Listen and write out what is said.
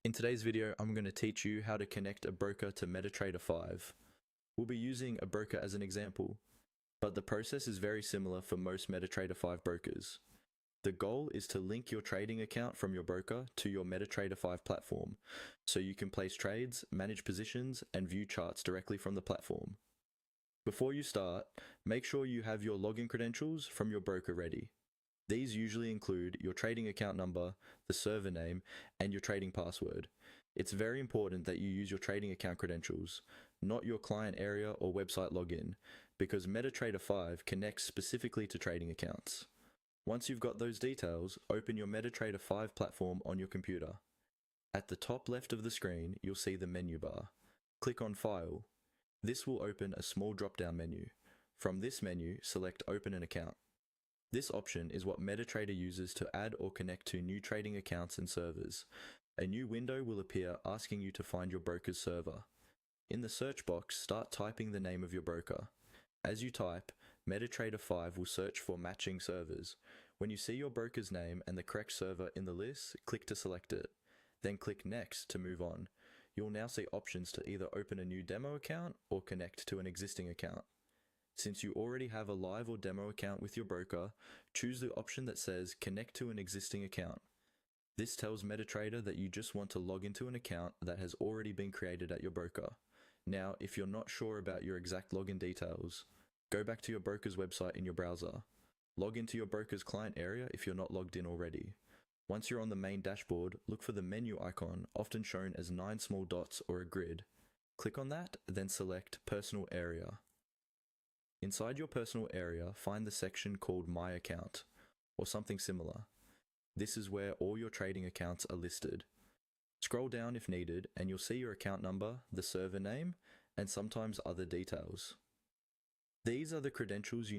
In today's video, I'm going to teach you how to connect a broker to MetaTrader 5. We'll be using a broker as an example, but the process is very similar for most MetaTrader 5 brokers. The goal is to link your trading account from your broker to your MetaTrader 5 platform, so you can place trades, manage positions, and view charts directly from the platform. Before you start, make sure you have your login credentials from your broker ready. These usually include your trading account number, the server name, and your trading password. It's very important that you use your trading account credentials, not your client area or website login, because MetaTrader 5 connects specifically to trading accounts. Once you've got those details, open your MetaTrader 5 platform on your computer. At the top left of the screen, you'll see the menu bar. Click on File. This will open a small drop-down menu. From this menu, select Open an Account. This option is what MetaTrader uses to add or connect to new trading accounts and servers. A new window will appear asking you to find your broker's server. In the search box, start typing the name of your broker. As you type, MetaTrader 5 will search for matching servers. When you see your broker's name and the correct server in the list, click to select it. Then click Next to move on. You'll now see options to either open a new demo account or connect to an existing account. Since you already have a live or demo account with your broker, choose the option that says Connect to an existing account. This tells MetaTrader that you just want to log into an account that has already been created at your broker. Now, if you're not sure about your exact login details, go back to your broker's website in your browser. Log into your broker's client area if you're not logged in already. Once you're on the main dashboard, look for the menu icon, often shown as 9 small dots or a grid. Click on that, then select Personal Area. Inside your personal area, find the section called My Account, or something similar. This is where all your trading accounts are listed. Scroll down if needed, and you'll see your account number, the server name, and sometimes other details. These are the credentials you need